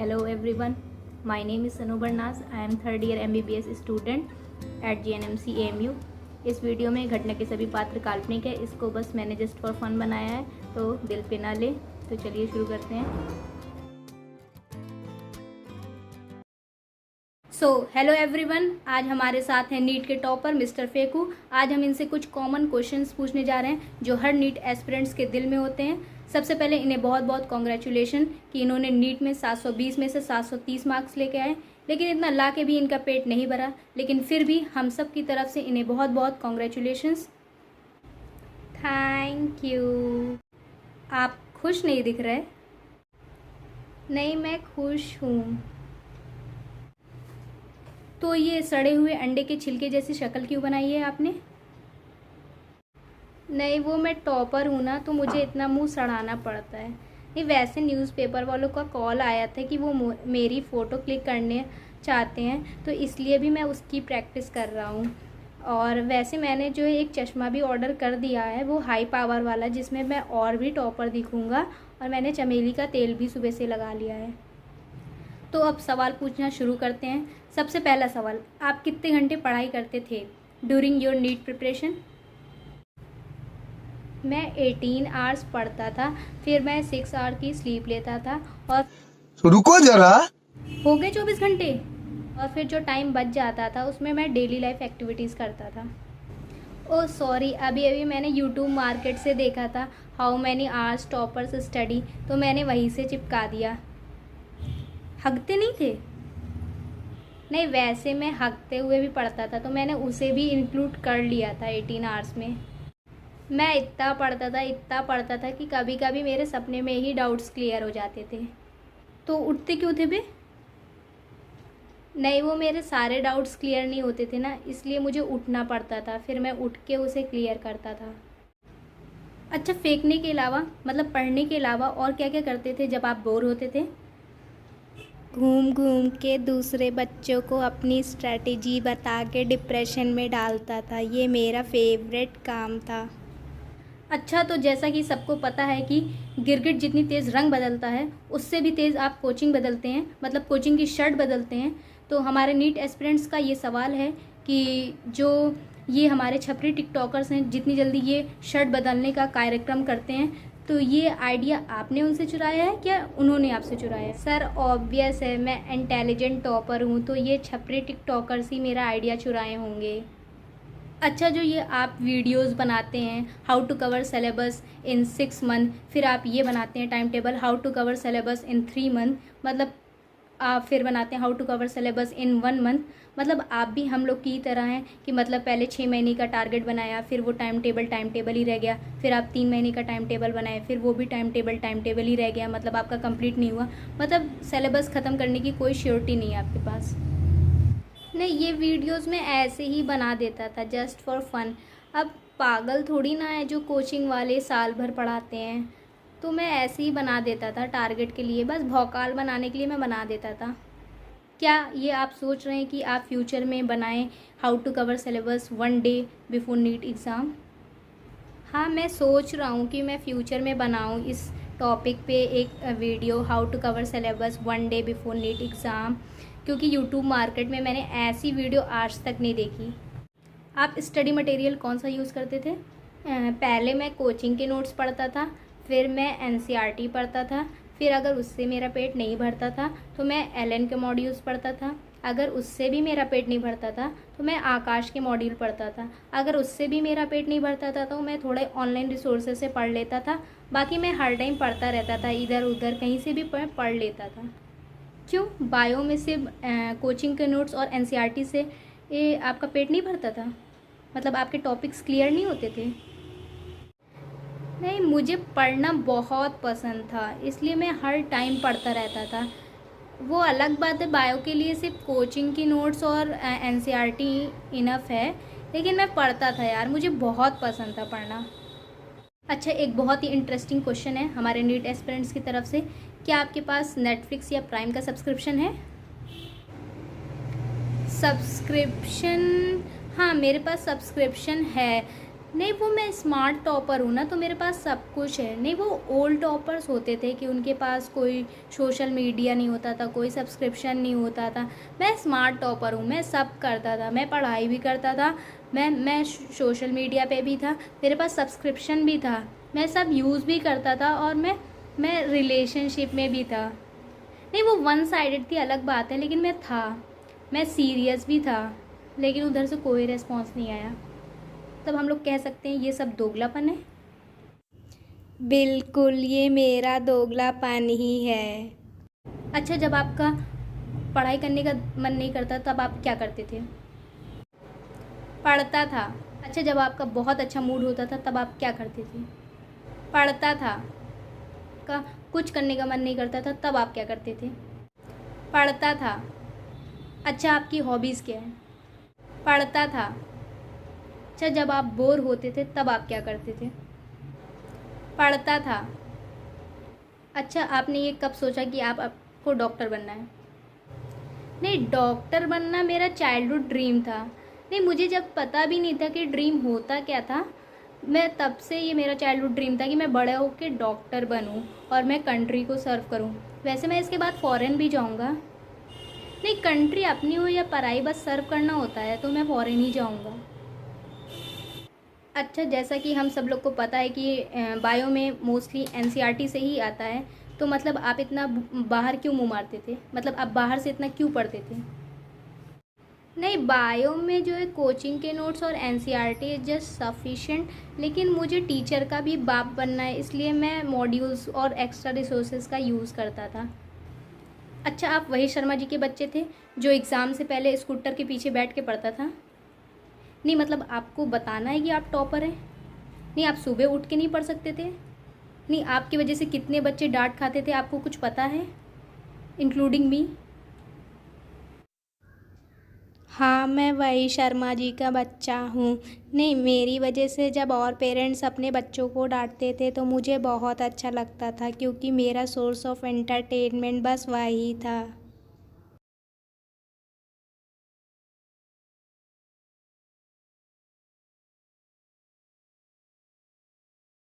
Hello everyone, my name is Sanu Barnas. I am third year MBBS student at GNMC AMU. इस video में घटना के सभी पात्र काल्पनिक है। इसको बस मैंने जस्ट फॉर फन बनाया है, तो दिल पे ना ले। तो चलिए शुरू करते हैं। हेलो एवरीवन, आज हमारे साथ हैं नीट के टॉपर मिस्टर फेकू। आज हम इनसे कुछ कॉमन क्वेश्चंस पूछने जा रहे हैं जो हर नीट एस्पिरेंट्स के दिल में होते हैं। सबसे पहले इन्हें बहुत बहुत कॉन्ग्रेचुलेशन कि इन्होंने नीट में 720 में से 730 मार्क्स लेके आए। लेकिन इतना ला के भी इनका पेट नहीं भरा, लेकिन फिर भी हम सब की तरफ से इन्हें बहुत बहुत कॉन्ग्रेचुलेशंस। Thank you. आप खुश नहीं दिख रहे। नहीं, मैं खुश हूँ। तो ये सड़े हुए अंडे के छिलके जैसी शक्ल क्यों बनाई है आपने? नहीं, वो मैं टॉपर हूँ ना, तो मुझे इतना मुंह सड़ाना पड़ता है। नहीं, वैसे न्यूज़पेपर वालों का कॉल आया था कि वो मेरी फ़ोटो क्लिक करने चाहते हैं, तो इसलिए भी मैं उसकी प्रैक्टिस कर रहा हूँ। और वैसे मैंने जो है एक चश्मा भी ऑर्डर कर दिया है, वो हाई पावर वाला, जिसमें मैं और भी टॉपर दिखूँगा। और मैंने चमेली का तेल भी सुबह से लगा लिया है। तो अब सवाल पूछना शुरू करते हैं। सबसे पहला सवाल, आप कितने घंटे पढ़ाई करते थे ड्यूरिंग योर नीट प्रिपरेशन? मैं 18 आवर्स पढ़ता था, फिर मैं 6 आवर की स्लीप लेता था, और रुको जरा, हो गए 24 घंटे। और फिर जो टाइम बच जाता था उसमें मैं डेली लाइफ एक्टिविटीज़ करता था। ओह सॉरी, अभी अभी मैंने यूट्यूब मार्केट से देखा था how many hours toppers study, तो मैंने वहीं से चिपका दिया। हगते नहीं थे? नहीं, वैसे मैं हगते हुए भी पढ़ता था, तो मैंने उसे भी इंक्लूड कर लिया था 18 आवर्स में। मैं इतना पढ़ता था कि कभी कभी मेरे सपने में ही डाउट्स क्लियर हो जाते थे। तो उठते क्यों थे बे? नहीं, वो मेरे सारे डाउट्स क्लियर नहीं होते थे ना, इसलिए मुझे उठना पड़ता था, फिर मैं उठ के उसे क्लियर करता था। अच्छा, फेंकने के अलावा, मतलब पढ़ने के अलावा और क्या क्या करते थे जब आप बोर होते थे? घूम घूम के दूसरे बच्चों को अपनी स्ट्रैटेजी बता के डिप्रेशन में डालता था। ये मेरा फेवरेट काम था। अच्छा, तो जैसा कि सबको पता है कि गिरगिट जितनी तेज़ रंग बदलता है, उससे भी तेज़ आप कोचिंग बदलते हैं, मतलब कोचिंग की शर्ट बदलते हैं। तो हमारे नीट एस्पिरेंट्स का ये सवाल है कि जो ये हमारे छपरी टिकटॉकर्स हैं, जितनी जल्दी ये शर्ट बदलने का कार्यक्रम करते हैं, तो ये आइडिया आपने उनसे चुराया है क्या उन्होंने आपसे चुराया है? सर ऑब्वियस है, मैं इंटेलिजेंट टॉपर हूँ, तो ये छपरी टिकटॉकर्स ही मेरा आइडिया चुराए होंगे। अच्छा, जो ये आप वीडियोस बनाते हैं how to cover syllabus in 6 month, फिर आप ये बनाते हैं time table how to cover syllabus in 3 month, मतलब आप फिर बनाते हैं how to cover syllabus in 1 month, मतलब आप भी हम लोग की तरह हैं कि मतलब पहले 6 महीने का टारगेट बनाया, फिर वो टाइम टेबल ही रह गया, फिर आप 3 महीने का टाइम टेबल बनाए, फिर वो भी टाइम टेबल ही रह गया, मतलब आपका कंप्लीट नहीं हुआ, मतलब सिलेबस ख़त्म करने की कोई श्योरिटी नहीं है आपके पास। नहीं, ये वीडियोस में ऐसे ही बना देता था जस्ट फॉर फन। अब पागल थोड़ी ना है जो कोचिंग वाले साल भर पढ़ाते हैं, तो मैं ऐसे ही बना देता था टारगेट के लिए, बस भौकाल बनाने के लिए मैं बना देता था। क्या ये आप सोच रहे हैं कि आप फ्यूचर में बनाएं how to cover syllabus 1 day before NEET exam? हाँ, मैं सोच रहा हूँ कि मैं फ्यूचर में बनाऊँ इस टॉपिक पे एक video how to cover syllabus 1 day before NEET exam, क्योंकि यूट्यूब मार्केट में मैंने ऐसी वीडियो आज तक नहीं देखी। आप स्टडी मटेरियल कौन सा यूज़ करते थे? पहले मैं कोचिंग के नोट्स पढ़ता था, फिर मैं एनसीईआरटी पढ़ता था, फिर अगर उससे मेरा पेट नहीं भरता था तो मैं एलन के मॉड्यूल्स पढ़ता था, अगर उससे भी मेरा पेट नहीं भरता था तो मैं आकाश के मॉड्यूल पढ़ता था, अगर उससे भी मेरा पेट नहीं भरता था तो मैं थोड़े ऑनलाइन रिसोर्सेज से पढ़ लेता था। बाकी मैं हर टाइम पढ़ता रहता था, इधर उधर कहीं से भी पढ़ लेता था। क्यों, बायो में से कोचिंग के नोट्स और एनसीईआरटी से आपका पेट नहीं भरता था? मतलब आपके टॉपिक्स क्लियर नहीं होते थे? नहीं, मुझे पढ़ना बहुत पसंद था, इसलिए मैं हर टाइम पढ़ता रहता था। वो अलग बात है, बायो के लिए सिर्फ कोचिंग की नोट्स और एनसीईआरटी इनफ है, लेकिन मैं पढ़ता था यार, मुझे बहुत पसंद था पढ़ना। अच्छा, एक बहुत ही इंटरेस्टिंग क्वेश्चन है हमारे नीट एस्पिरेंट्स की तरफ से, क्या आपके पास नेटफ्लिक्स या प्राइम का सब्सक्रिप्शन है? सब्सक्रिप्शन, हाँ मेरे पास सब्सक्रिप्शन है, नहीं, वो मैं स्मार्ट टॉपर हूँ ना, तो मेरे पास सब कुछ है। नहीं, वो ओल्ड टॉपर्स होते थे कि उनके पास कोई सोशल मीडिया नहीं होता था, कोई सब्सक्रिप्शन नहीं होता था। मैं स्मार्ट टॉपर हूँ, मैं सब करता था, मैं पढ़ाई भी करता था, मैं सोशल मीडिया पे भी था, मेरे पास सब्सक्रिप्शन भी था, मैं सब यूज़ भी करता था, और मैं रिलेशनशिप में भी था। नहीं, वो वन साइडेड थी अलग बात है, लेकिन मैं सीरियस भी था, लेकिन उधर से कोई रिस्पॉन्स नहीं आया। तब हम लोग कह सकते हैं ये सब दोगलापन है। बिल्कुल, ये मेरा दोगलापन ही है। अच्छा, जब आपका पढ़ाई करने का मन नहीं करता तब आप क्या करते थे? पढ़ता था। अच्छा, जब आपका बहुत अच्छा मूड होता था तब आप क्या करते थे? पढ़ता था। का कुछ करने का मन नहीं करता था तब आप क्या करते थे? पढ़ता था। अच्छा, आपकी हॉबीज़ क्या है? पढ़ता था। अच्छा, जब आप बोर होते थे तब आप क्या करते थे? पढ़ता था। अच्छा, आपने ये कब सोचा कि आपको डॉक्टर बनना है? नहीं, डॉक्टर बनना मेरा चाइल्डहुड ड्रीम था। नहीं, मुझे जब पता भी नहीं था कि ड्रीम होता क्या था, मैं तब से ये मेरा चाइल्डहुड ड्रीम था कि मैं बड़ा होकर डॉक्टर बनूं और मैं कंट्री को सर्व करूं। वैसे मैं इसके बाद फॉरेन भी जाऊंगा। नहीं, कंट्री अपनी हो या पराई, बस सर्व करना होता है, तो मैं फॉरेन ही जाऊंगा। अच्छा, जैसा कि हम सब लोग को पता है कि बायो में मोस्टली एनसीईआरटी से ही आता है, तो मतलब आप इतना बाहर क्यों मुँह मारते थे? मतलब आप बाहर से इतना क्यों पढ़ते थे? नहीं, बायो में जो है कोचिंग के नोट्स और एनसीईआरटी इज जस्ट सफिशिएंट, लेकिन मुझे टीचर का भी बाप बनना है, इसलिए मैं मॉड्यूल्स और एक्स्ट्रा रिसोर्सेज का यूज़ करता था। अच्छा, आप वही शर्मा जी के बच्चे थे जो एग्ज़ाम से पहले स्कूटर के पीछे बैठ के पढ़ता था? नहीं, मतलब आपको बताना है कि आप टॉपर हैं? नहीं, आप सुबह उठ के नहीं पढ़ सकते थे? नहीं, आपकी वजह से कितने बच्चे डांट खाते थे, आपको कुछ पता है? Including me. हाँ, मैं वही शर्मा जी का बच्चा हूँ। नहीं, मेरी वजह से जब और पेरेंट्स अपने बच्चों को डांटते थे तो मुझे बहुत अच्छा लगता था, क्योंकि मेरा सोर्स ऑफ एंटरटेनमेंट बस वही था।